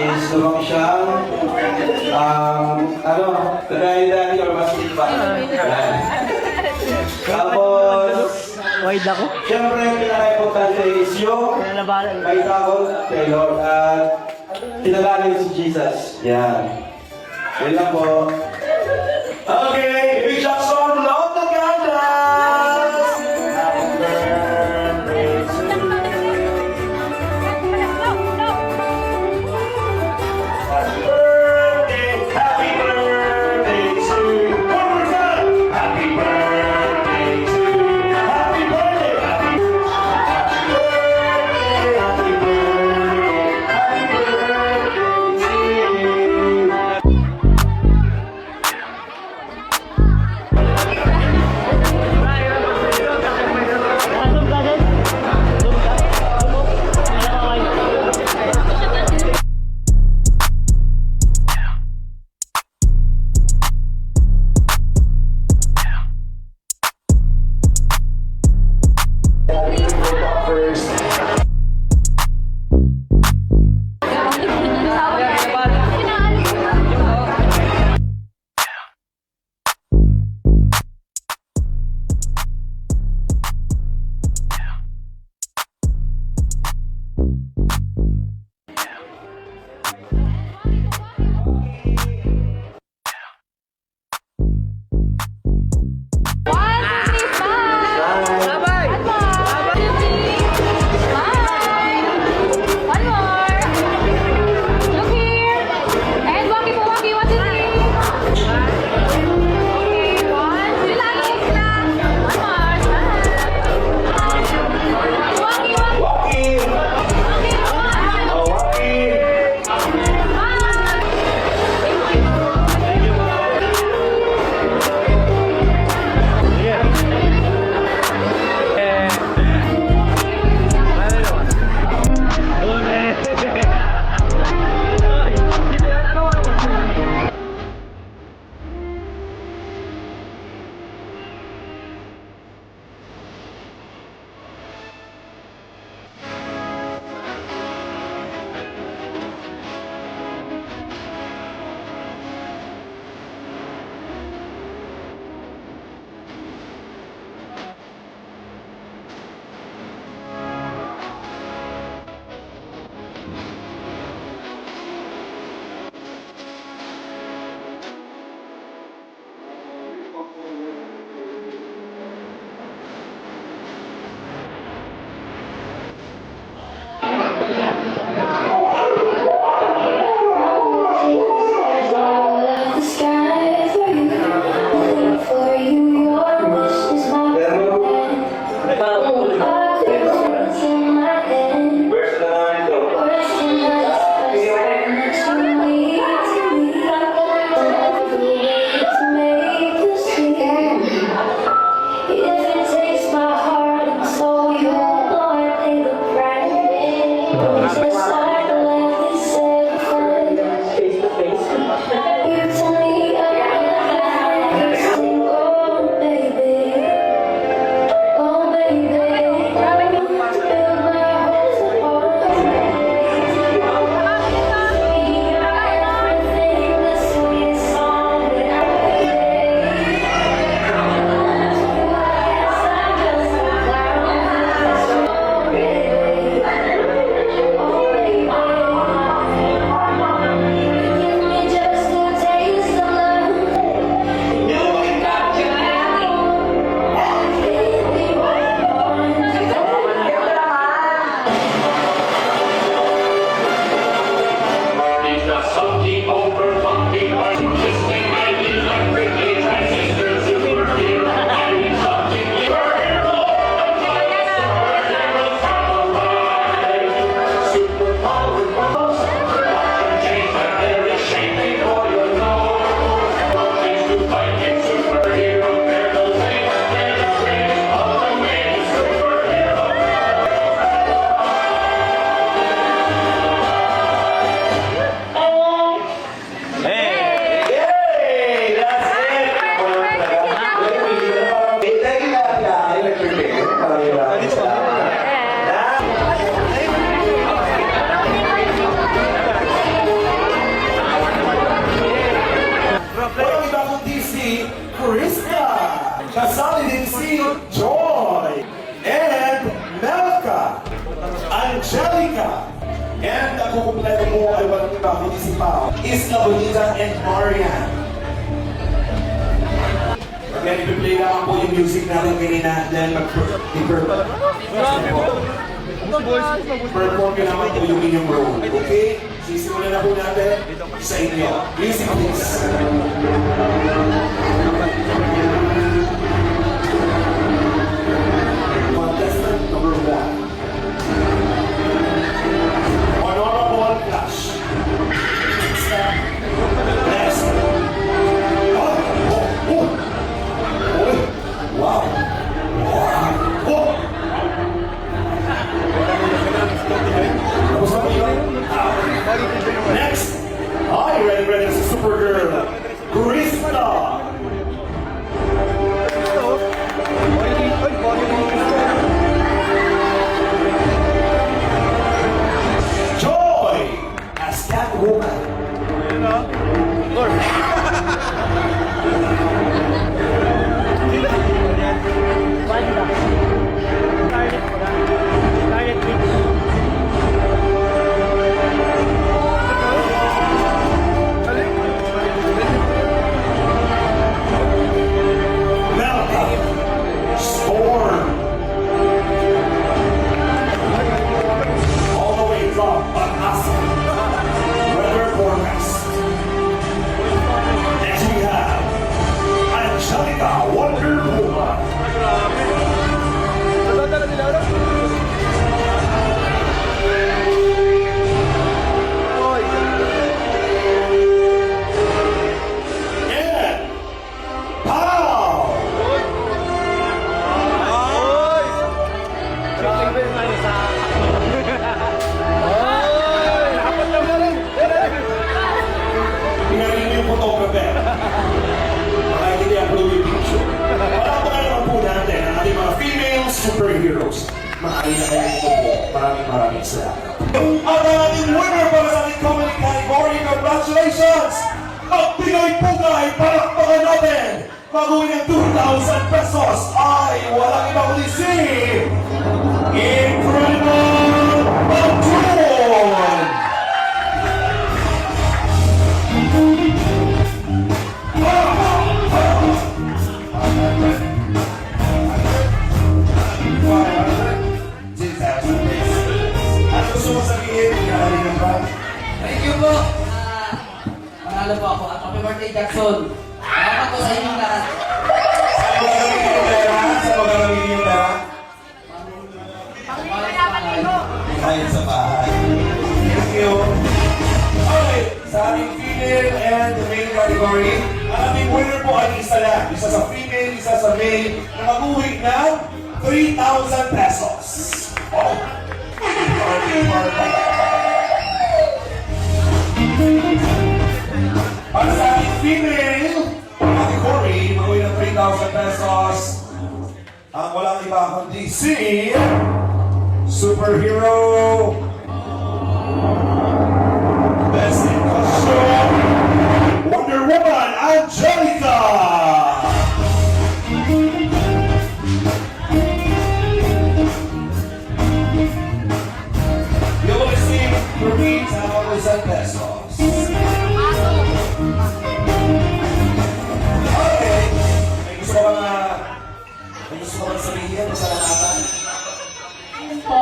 is lumaki siyang, dadali or basketball. Tapos, Wide ako. siyempre, yung pinaka-importante is yung may takot kay Lord at tinalanin si Jesus. Yan. Yan lang po. Okay, big shots on Lord the Gandas! Happy birthday to you. Happy birthday to you. One more time. Happy birthday to you. Happy birthday. Happy birthday. Happy birthday to you. kundi si Pao. Isla Bonita and Marian. Again, i-play lang po yung music natin kanina, then perform nyo naman po yung inyong role. Okay? Sisimulan na po natin sa inyo. Music please. Contestant number 1. Honorable Flash. Next. Wow. Oh. Tapos na po yun? Next. Hi, ready, this is Supergirl. Krista. Joy as Catwoman. Storm. All the way from Batangas. Weather forecast. Next we have Angelica Wonder Woman. And Pow! Pinarinig yung photographer. Baka hindi upload yung picture. Palakpakan naman po natin ang ating mga female superheroes. Maaari na kayo ito po. Maraming salamat. At ang ating winner para sa ating comedy category, congratulations! Ang Pinoy-Pugay, palakpakan natin! Pag-uwi ng 2,000 pesos ay walang iba kundi si Incredible Pantun! Ano gusto mo sabihin? Kakalingan ba? Thank you po. Panalo po ako at happy birthday Jackson. Salamat po sa inyong lahat. Saan mo gagamitin yung pera? Saan mo gagamitin yung pera? Kahit sa bahay. Thank you. Okay, sa aming female and male category, ang aming winner po ay isa lang. Isa sa female, isa sa male, na mag-uwi ng 3,000 pesos. Oh! Para sa aming female category, mag-uwi ng 3,000 pesos. Ang walang iba kundi si Superhero Best in Costume Wonder Woman Angelica. You will receive 3,000 pesos. Okay. May gusto ka bang sabihin sa lahat? Ayun po,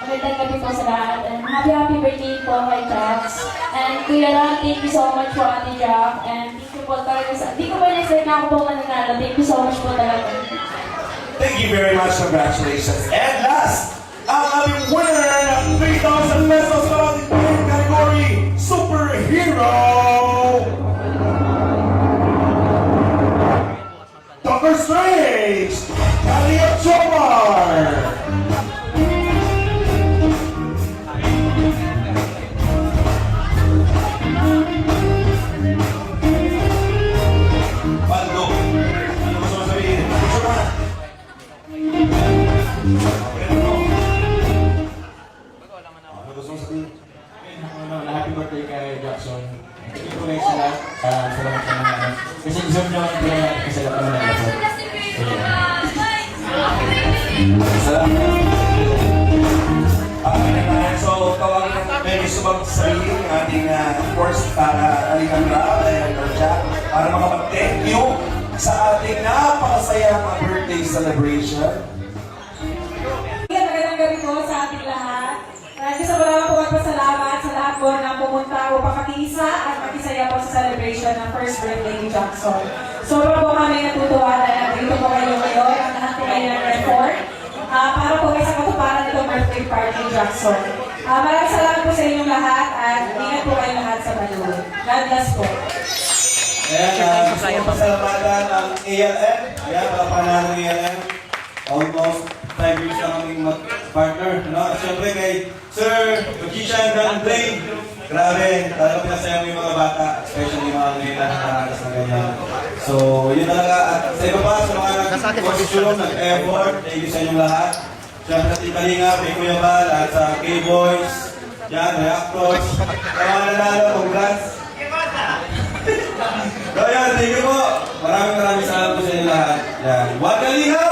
magandang gabi po sa lahat. And happy birthday po kay Jax. And Kuya Ron, thank you so much po Ate Jack. And thank you po talaga sa... Hindi ko pa na-expect na ako po mananalo. Thank you so much po talaga. Thank you very much. Congratulations. And last, ang aming winner ng 3,000 pesos sa ating winning category, Superhero! Doctor Strange! Kalia Jomar! Baldo, ano gusto mo sabihin? Gusto mo na? Ano gusto mo sabihin? Happy birthday kay Jackson. Thank you guys sa lahat. Salamat sa mga ano. Kasi deserve naman ito na kasi lahat naman ang lahat. Salamat. So, tawagin ng may gusto magsasabi ng ating, of course, para Alejandra and Jack, para makapag-thank you sa ating napakasayang birthday celebration. Magandang gabi po sa ating lahat. Gusto ko lang po magpasalamat sa lahat po na pumunta upang makiisa at makisaya po sa celebration ng first birthday ni Jackson. Sobra po kami natutuwa na nandito po kayo ngayon ang lahat po kayo nag-report para po kayo sa katuparan itong birthday party ni Jackson. Maraming salamat po sa inyong lahat at ingat po kayo lahat sa Balloon. God bless po. Ayan, gusto ko pasalamatan ang ALM. Ayan, mga panalo ng ALM. Almost 5 years na kaming partner. No? At syempre kay Sir Magician Dan Blaine. Grabe, talaga pinasaya mo yung mga bata. Especially yung mga ngayon na nakaranas na ganyan. So, yun talaga. At sa iba pa, sa mga nag-posisyon, nag-effort. Thank you sa inyong lahat. Siyempre sa Tikalinga, may Kuya Bal, at sa K-Boys. Yan, reactors. Sa mga nanalo, congrats. So, yan, thank you po. Maraming salamat po sa inyo lahat. Yan. Wagalinga!